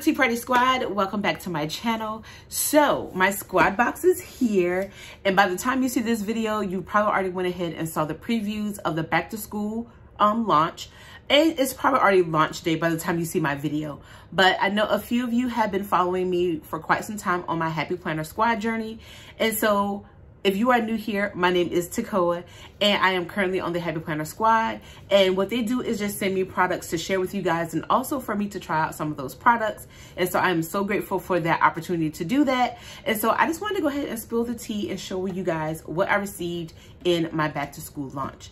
up, Tea Party Squad? Welcome back to my channel. So my squad box is here, and by the time you see this video, you probably already went ahead and saw the previews of the back to school launch, and it's probably already launch day by the time you see my video. But I know a few of you have been following me for quite some time on my Happy Planner Squad journey, and so if you are new here, my name is Takoa, and I am currently on the Happy Planner Squad. And what they do is just send me products to share with you guys, and also for me to try out some of those products. And so I'm so grateful for that opportunity to do that. And so I just wanted to go ahead and spill the tea and show you guys what I received in my back to school launch.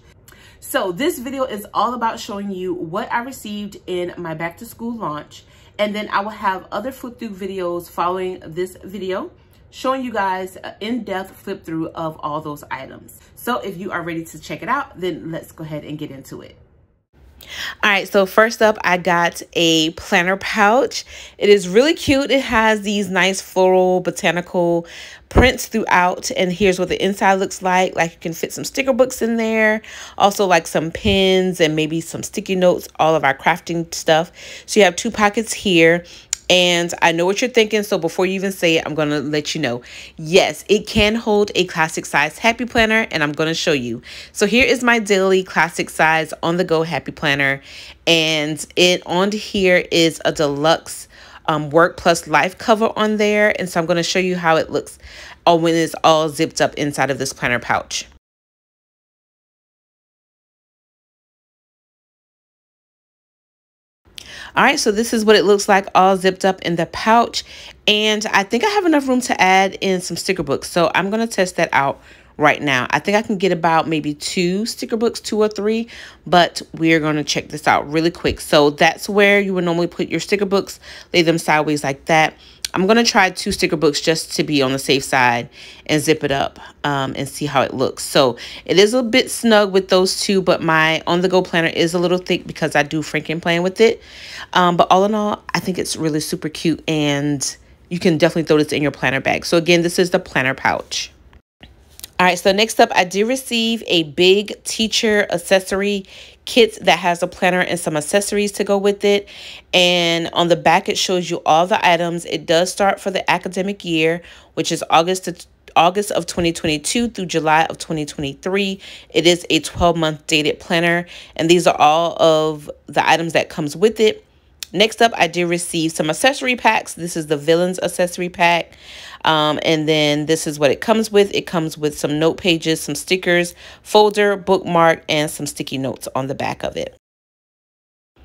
So this video is all about showing you what I received in my back to school launch. And then I will have other flip through videos following this video, showing you guys an in-depth flip through of all those items. So if you are ready to check it out, then let's go ahead and get into it. All right, so first up, I got a planner pouch. It is really cute. It has these nice floral botanical prints throughout, and here's what the inside looks like. Like, you can fit some sticker books in there, also like some pins and maybe some sticky notes, all of our crafting stuff. So you have two pockets here. And I know what you're thinking, so before you even say it, I'm going to let you know. Yes, it can hold a classic size Happy Planner, and I'm going to show you. So here is my daily classic size on the go Happy Planner, and on here is a deluxe work plus life cover on there. And so I'm going to show you how it looks when it's all zipped up inside of this planner pouch. All right, so this is what it looks like all zipped up in the pouch. And I think I have enough room to add in some sticker books. So I'm going to test that out right now. I think I can get about maybe 2 sticker books, 2 or 3, but we're going to check this out really quick. So that's where you would normally put your sticker books, lay them sideways like that. I'm going to try 2 sticker books just to be on the safe side and zip it up and see how it looks. So it is a bit snug with those 2, but my on-the-go planner is a little thick because I do Franken plan with it. But all in all, I think it's really super cute, and you can definitely throw this in your planner bag. So again, this is the planner pouch. All right, so next up, I did receive a big teacher accessory kit that has a planner and some accessories to go with it. And on the back, it shows you all the items. It does start for the academic year, which is August of 2022 through July of 2023. It is a 12-month dated planner, and these are all of the items that comes with it. Next up, I did receive some accessory packs. This is the Villains accessory pack. And then this is what it comes with. It comes with some note pages, some stickers, folder, bookmark, and some sticky notes on the back of it.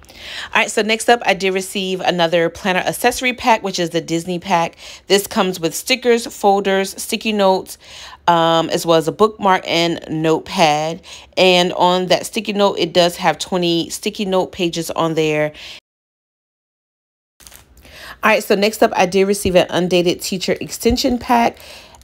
All right, so next up, I did receive another planner accessory pack, which is the Disney pack. This comes with stickers, folders, sticky notes, as well as a bookmark and notepad. And on that sticky note, it does have 20 sticky note pages on there. All right, so next up, I did receive an undated teacher extension pack,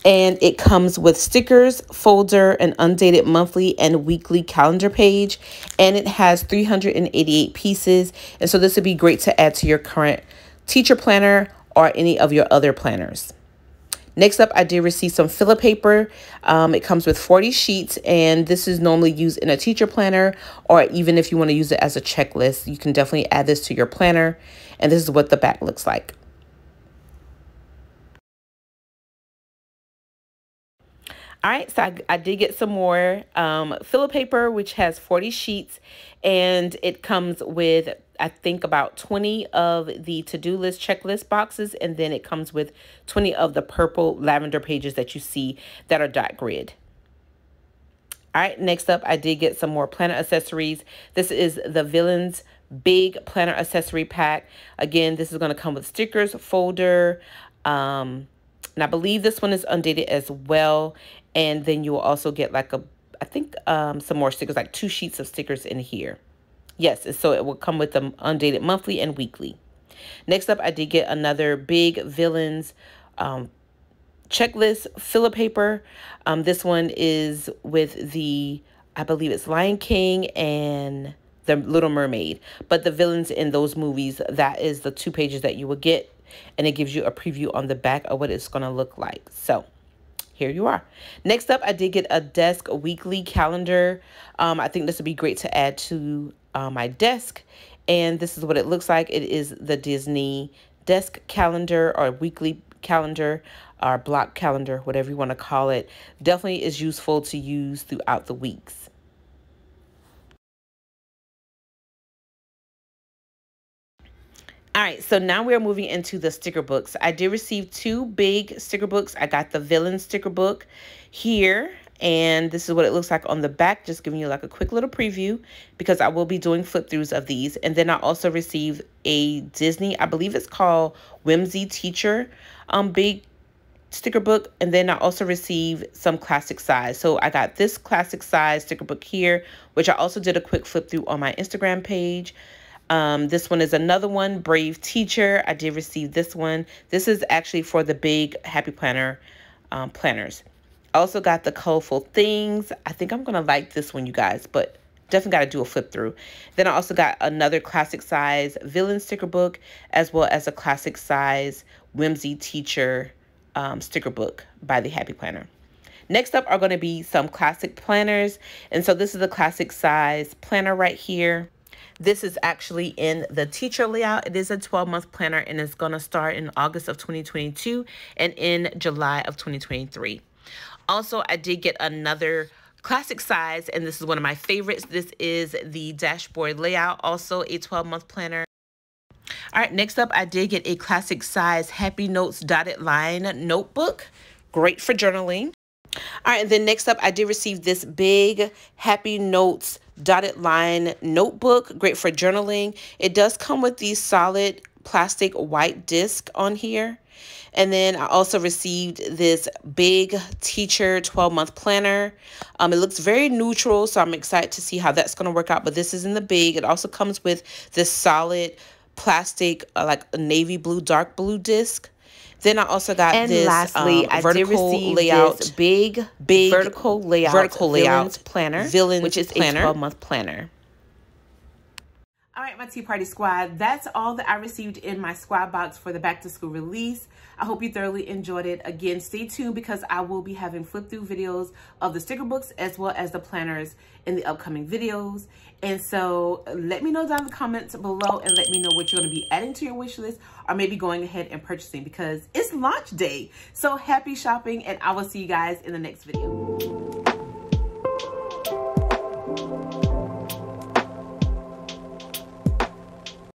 and it comes with stickers, folder, an undated monthly and weekly calendar page, and it has 388 pieces. And so this would be great to add to your current teacher planner or any of your other planners. Next up, I did receive some filler paper. It comes with 40 sheets, and this is normally used in a teacher planner, or even if you want to use it as a checklist, you can definitely add this to your planner. And this is what the back looks like. All right, so I did get some more filler paper, which has 40 sheets, and it comes with, I think, about 20 of the to-do list checklist boxes, and then it comes with 20 of the purple lavender pages that you see that are dot grid. All right, next up, I did get some more planner accessories. This is the Villains big planner accessory pack. Again, this is going to come with stickers, folder, and I believe this one is undated as well. And then you will also get like I think some more stickers, like 2 sheets of stickers in here. Yes, so it will come with the undated monthly and weekly. Next up, I did get another big Villains checklist filler paper. This one is with the, I believe it's Lion King and The Little Mermaid, but the villains in those movies, that is the 2 pages that you will get, and it gives you a preview on the back of what it's going to look like. So here you are. Next up, I did get a desk weekly calendar. I think this would be great to add to my desk, and this is what it looks like. It is the Disney desk calendar or weekly calendar or block calendar, whatever you want to call it. Definitely is useful to use throughout the weeks. All right, so now we're moving into the sticker books. I did receive 2 big sticker books. I got the villain sticker book here, and this is what it looks like on the back, just giving you like a quick little preview because I will be doing flip throughs of these. And then I also received a Disney, I believe it's called Whimsy Teacher, big sticker book. And then I also received some classic size. So I got this classic size sticker book here, which I also did a quick flip through on my Instagram page. This one is another one, Brave Teacher. I did receive this one. This is actually for the big Happy Planner planners. I also got the Colorful Things. I think I'm going to like this one, you guys, but definitely got to do a flip through. Then I also got another classic size villain sticker book, as well as a classic size Whimsy Teacher sticker book by the Happy Planner. Next up are going to be some classic planners. And so this is the classic size planner right here. This is actually in the teacher layout. It is a 12-month planner, and it's going to start in August of 2022 and in July of 2023. Also, I did get another classic size, and this is one of my favorites. This is the dashboard layout, also a 12-month planner. All right, next up, I did get a classic size Happy Notes dotted line notebook. Great for journaling. All right, and then next up, I did receive this big Happy Notes dotted line notebook. Great for journaling. It does come with these solid plastic white disc on here. And then I also received this big teacher 12-month planner. It looks very neutral, so I'm excited to see how that's going to work out. But this is in the big. It also comes with this solid plastic, like a navy blue, dark blue disc. Then I also got this lastly, I did receive layout, this big vertical layout planner, which is a 12-month planner. All right, my Tea Party Squad, that's all that I received in my squad box for the back to school release. I hope you thoroughly enjoyed it. Again, stay tuned because I will be having flip through videos of the sticker books as well as the planners in the upcoming videos. And so let me know down in the comments below and let me know what you're going to be adding to your wish list or maybe going ahead and purchasing because it's launch day. So happy shopping, and I will see you guys in the next video.